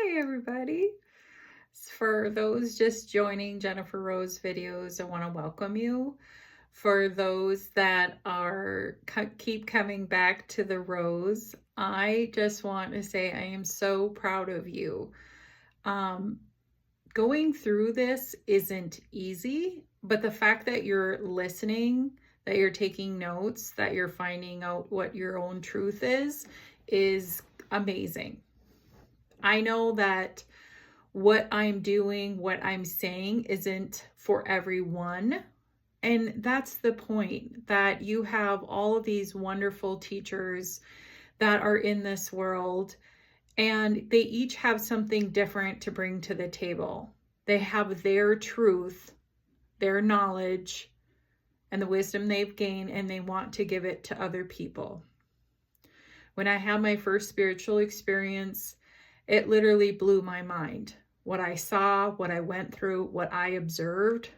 Hi, everybody. For those just joining Jennifer Rose videos, I want to welcome you. For those that keep coming back to the Rose, I just want to say I am so proud of you. Going through this isn't easy, but the fact that you're listening, that you're taking notes, that you're finding out what your own truth is amazing. I know that what I'm doing, what I'm saying isn't for everyone. And that's the point, that you have all of these wonderful teachers that are in this world, and they each have something different to bring to the table. They have their truth, their knowledge, and the wisdom they've gained, and they want to give it to other people. When I had my first spiritual experience, it literally blew my mind. What I saw, what I went through, what I observed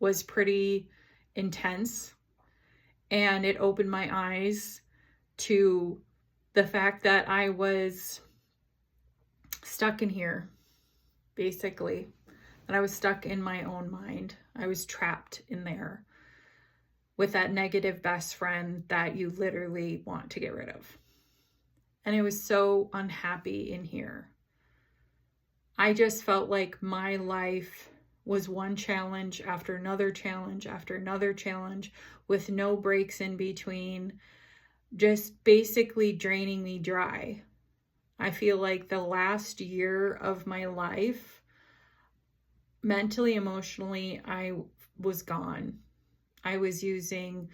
was pretty intense. And it opened my eyes to the fact that I was stuck in here, basically. That I was stuck in my own mind. I was trapped in there with that negative best friend that you literally want to get rid of. And I was so unhappy in here. I just felt like my life was one challenge after another challenge after another challenge with no breaks in between, just basically draining me dry. I feel like the last year of my life, mentally, emotionally, I was gone. I was using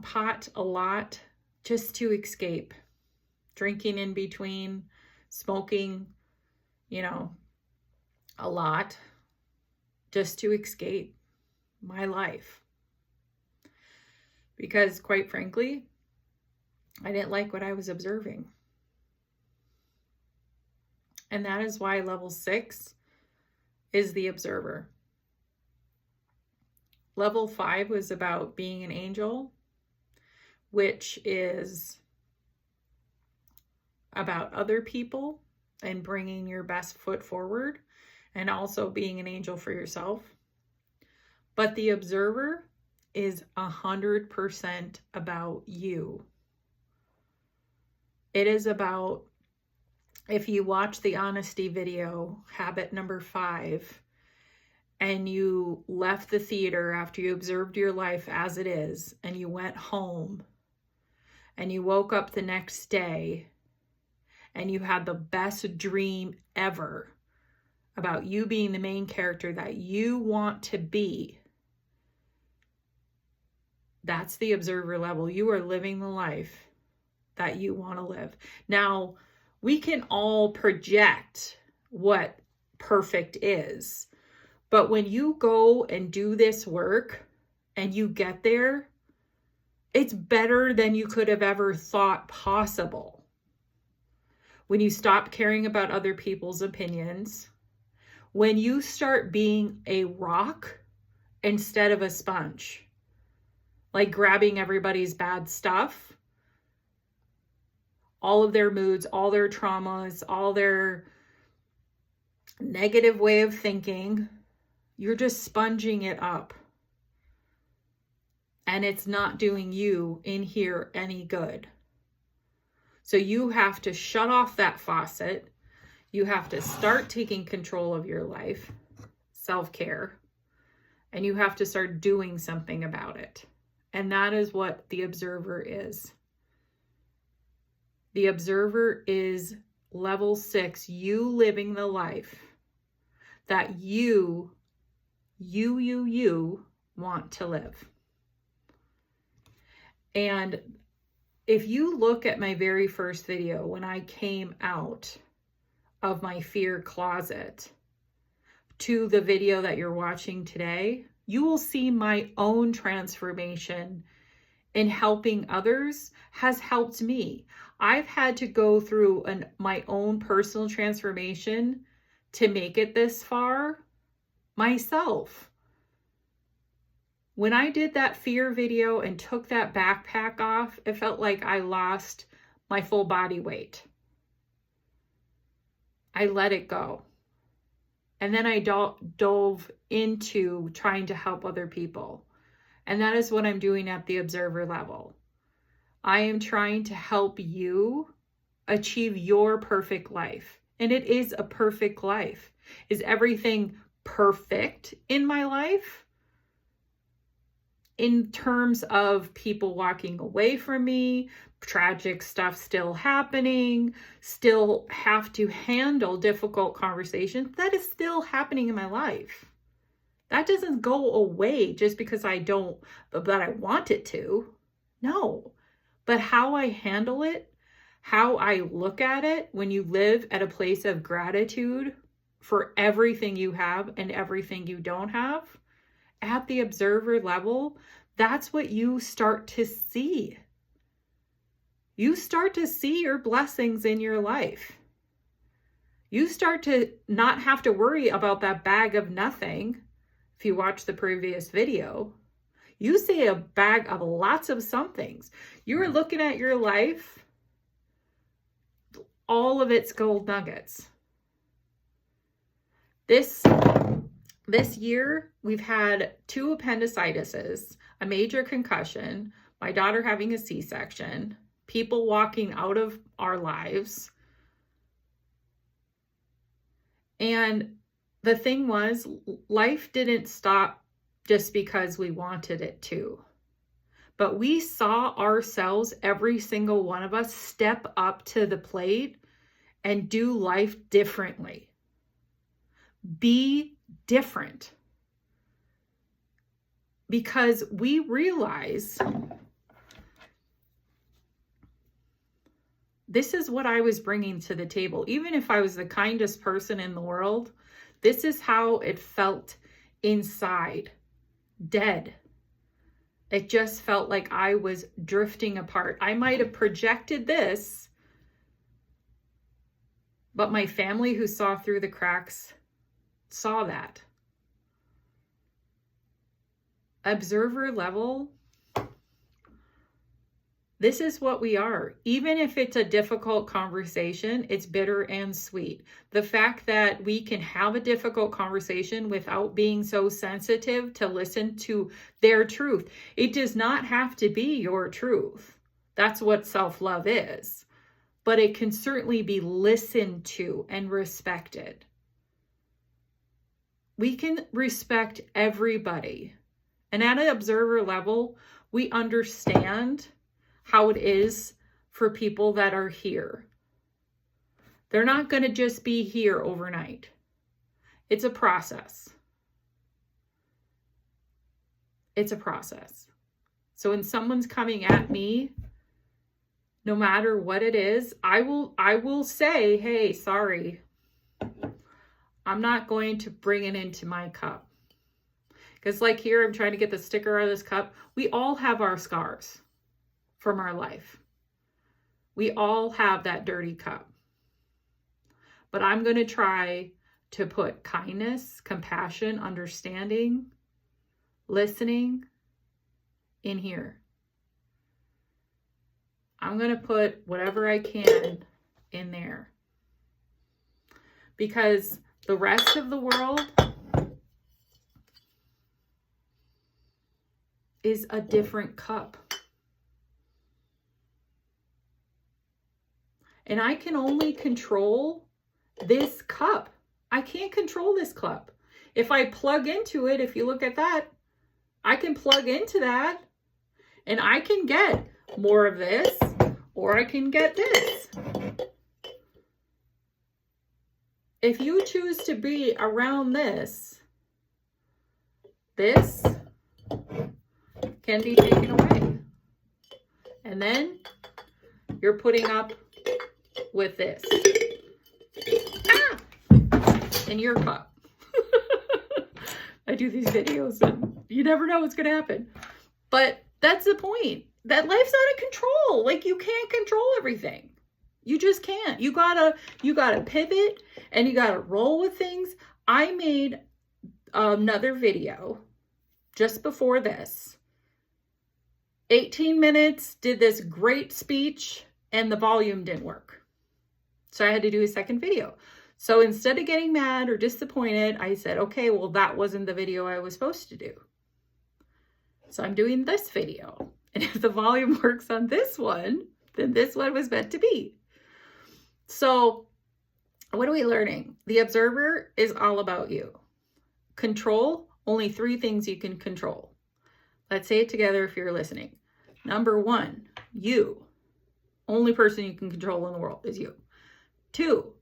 pot a lot just to escape, drinking in between, smoking, a lot, just to escape my life. Because quite frankly, I didn't like what I was observing. And that is why level 6 is the observer. Level 5 was about being an angel, which is about other people and bringing your best foot forward, and also being an angel for yourself. But the observer is 100% about you. It is about, if you watch the honesty video, habit number 5, and you left the theater after you observed your life as it is, and you went home, and you woke up the next day, and you had the best dream ever about you being the main character that you want to be. That's the observer level. You are living the life that you want to live. Now, we can all project what perfect is, but when you go and do this work and you get there, it's better than you could have ever thought possible. When you stop caring about other people's opinions, when you start being a rock instead of a sponge, like grabbing everybody's bad stuff, all of their moods, all their traumas, all their negative way of thinking, you're just sponging it up. And it's not doing you in here any good. So you have to shut off that faucet. You have to start taking control of your life, self-care, and you have to start doing something about it. And that is what the observer is. The observer is level 6, you living the life that you want to live. And if you look at my very first video, when I came out of my fear closet to the video that you're watching today, you will see my own transformation in helping others has helped me. I've had to go through my own personal transformation to make it this far myself. When I did that fear video and took that backpack off, it felt like I lost my full body weight. I let it go. And then I dove into trying to help other people. And that is what I'm doing at the observer level. I am trying to help you achieve your perfect life. And it is a perfect life. Is everything perfect in my life? In terms of people walking away from me, tragic stuff still happening, still have to handle difficult conversations, that is still happening in my life. That doesn't go away just because I want it to. No. But how I handle it, how I look at it, when you live at a place of gratitude for everything you have and everything you don't have, at the observer level, that's what you start to see. You start to see your blessings in your life. You start to not have to worry about that bag of nothing. If you watch the previous video, you see a bag of lots of somethings. You're looking at your life, all of its gold nuggets. This year, we've had 2 appendicitis, a major concussion, my daughter having a C-section, people walking out of our lives. And the thing was, life didn't stop just because we wanted it to. But we saw ourselves, every single one of us, step up to the plate and do life differently. Be different. Because we realize this is what I was bringing to the table. Even if I was the kindest person in the world, this is how it felt inside. Dead. It just felt like I was drifting apart. I might have projected this, but my family who saw through the cracks saw that. Observer level, this is what we are. Even if it's a difficult conversation, it's bitter and sweet. The fact that we can have a difficult conversation without being so sensitive to listen to their truth. It does not have to be your truth. That's what self-love is. But it can certainly be listened to and respected. We can respect everybody. And at an observer level, we understand how it is for people that are here. They're not going to just be here overnight. It's a process. It's a process. So when someone's coming at me, no matter what it is, I will say, hey, sorry. I'm not going to bring it into my cup. Because like here, I'm trying to get the sticker out of this cup. We all have our scars from our life. We all have that dirty cup. But I'm going to try to put kindness, compassion, understanding, listening in here. I'm going to put whatever I can in there. Because the rest of the world is a different cup. And I can only control this cup. I can't control this cup. If I plug into it, if you look at that, I can plug into that and I can get more of this or I can get this. If you choose to be around this can be taken away. And then you're putting up with this. In your cup. I do these videos and you never know what's going to happen. But that's the point. That life's out of control. Like you can't control everything. You just can't. You gotta pivot and you gotta roll with things. I made another video just before this. 18 minutes, did this great speech and the volume didn't work. So I had to do a second video. So instead of getting mad or disappointed, I said, okay, well, that wasn't the video I was supposed to do. So I'm doing this video. And if the volume works on this one, then this one was meant to be. So what are we learning? The observer is all about you. Control, only 3 things you can control. Let's say it together if you're listening. Number 1, you. Only person you can control in the world is you. 2,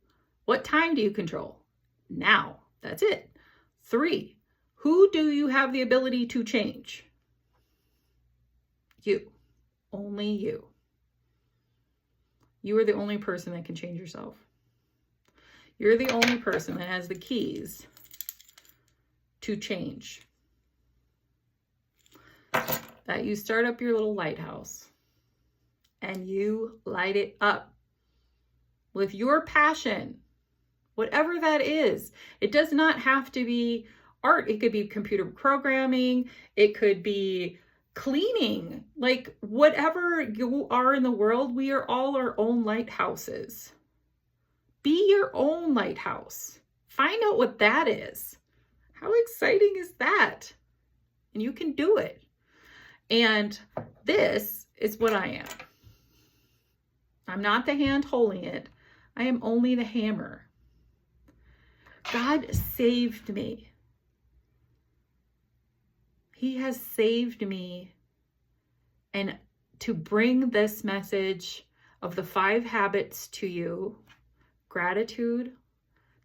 what time do you control? Now. That's it. 3, who do you have the ability to change? You. Only you. You are the only person that can change yourself. You're the only person that has the keys to change. That you start up your little lighthouse and you light it up with your passion, whatever that is. It does not have to be art. It could be computer programming. It could be cleaning. Like whatever you are in the world, we are all our own lighthouses. Be your own lighthouse. Find out what that is. How exciting is that? And you can do it. And this is what I am. I'm not the hand holding it. I am only the hammer. God saved me. He has saved me. And to bring this message of the 5 habits to you: gratitude,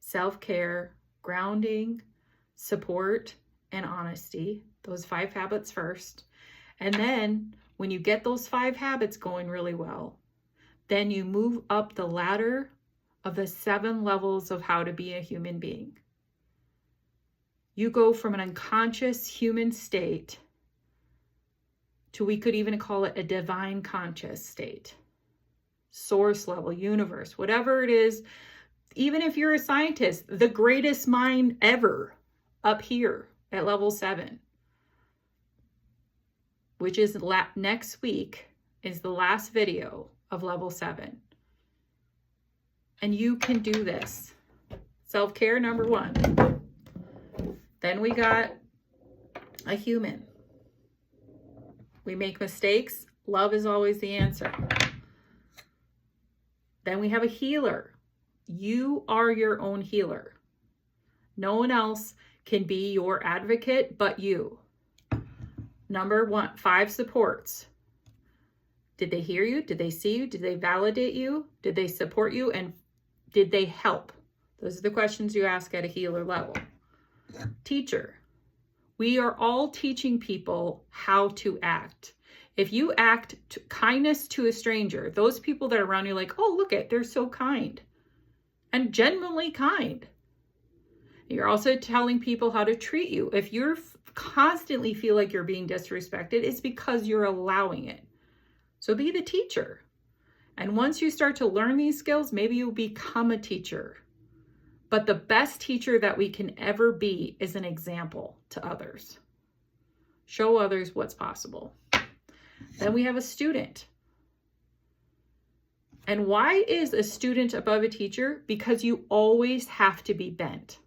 self-care, grounding, support, and honesty. Those 5 habits first. And then when you get those 5 habits going really well, then you move up the ladder of the 7 levels of how to be a human being. You go from an unconscious human state to, we could even call it a divine conscious state. Source level, universe, whatever it is. Even if you're a scientist, the greatest mind ever up here at level 7, which is next week, is the last video of level 7. And you can do this. Self-care, number 1. Then we got a human. We make mistakes. Love is always the answer. Then we have a healer. You are your own healer. No one else can be your advocate but you. Number 1, 5 supports. Did they hear you? Did they see you? Did they validate you? Did they support you? And did they help? Those are the questions you ask at a healer level. Teacher. We are all teaching people how to act. If you act kindness to a stranger, those people that are around you, like, oh, look at, they're so kind and genuinely kind. You're also telling people how to treat you. If you're constantly feel like you're being disrespected, it's because you're allowing it. So be the teacher. And once you start to learn these skills, maybe you'll become a teacher. But the best teacher that we can ever be is an example to others. Show others what's possible. Then we have a student. And why is a student above a teacher? Because you always have to be bent.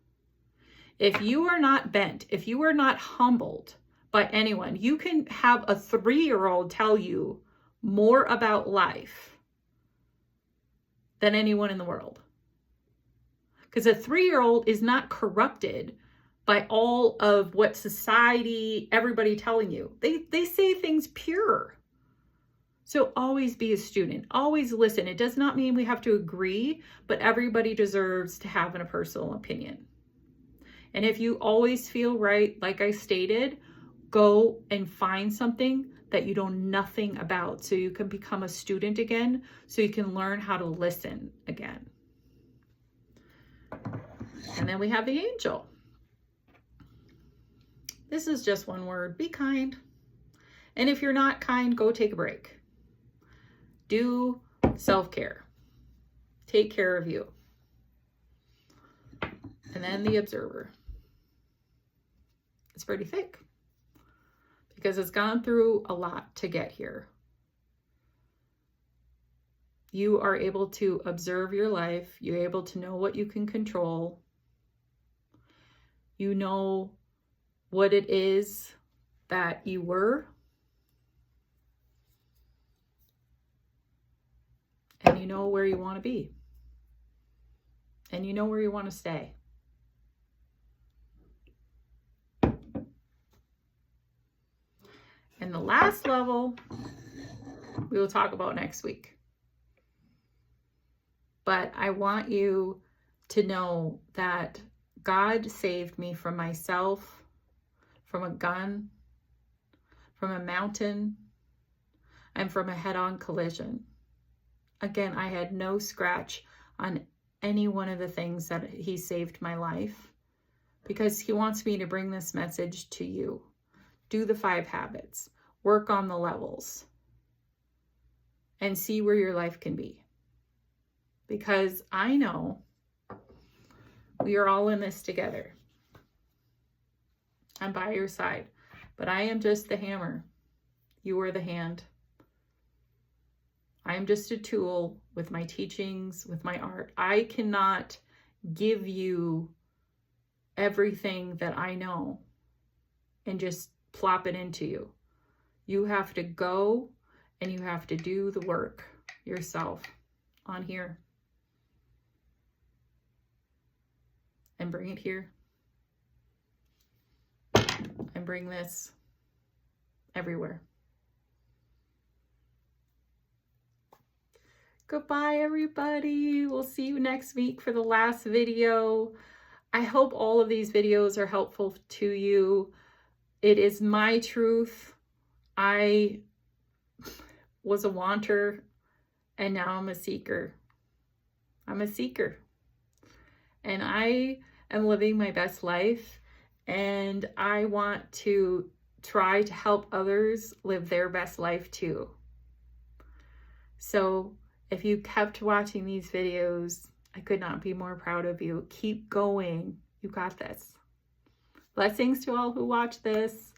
If you are not bent, if you are not humbled by anyone, you can have a 3-year-old tell you more about life than anyone in the world. Because a 3-year-old is not corrupted by all of what society, everybody telling you. They say things pure. So always be a student. Always listen. It does not mean we have to agree, but everybody deserves to have a personal opinion. And if you always feel right, like I stated, go and find something that you know nothing about so you can become a student again, so you can learn how to listen again. And then we have the angel. This is just one word. Be kind. And if you're not kind, go take a break. Do self-care. Take care of you. And then the observer. It's pretty thick because it's gone through a lot to get here. You are able to observe your life. You're able to know what you can control. You know what it is that you were. And you know where you want to be. And you know where you want to stay. And the last level, we will talk about next week. But I want you to know that God saved me from myself, from a gun, from a mountain, and from a head-on collision. Again, I had no scratch on any one of the things that he saved my life, because he wants me to bring this message to you. Do the 5 habits, work on the levels, and see where your life can be. Because I know we are all in this together. I'm by your side, but I am just the hammer. You are the hand. I am just a tool with my teachings, with my art. I cannot give you everything that I know and just plop it into you. You have to go and you have to do the work yourself on here. And bring it here. And bring this everywhere. Goodbye, everybody. We'll see you next week for the last video. I hope all of these videos are helpful to you. It is my truth. I was a wanter and now I'm a seeker. I'm a seeker. And I am living my best life, and I want to try to help others live their best life too. So if you kept watching these videos, I could not be more proud of you. Keep going. You got this. Blessings to all who watch this.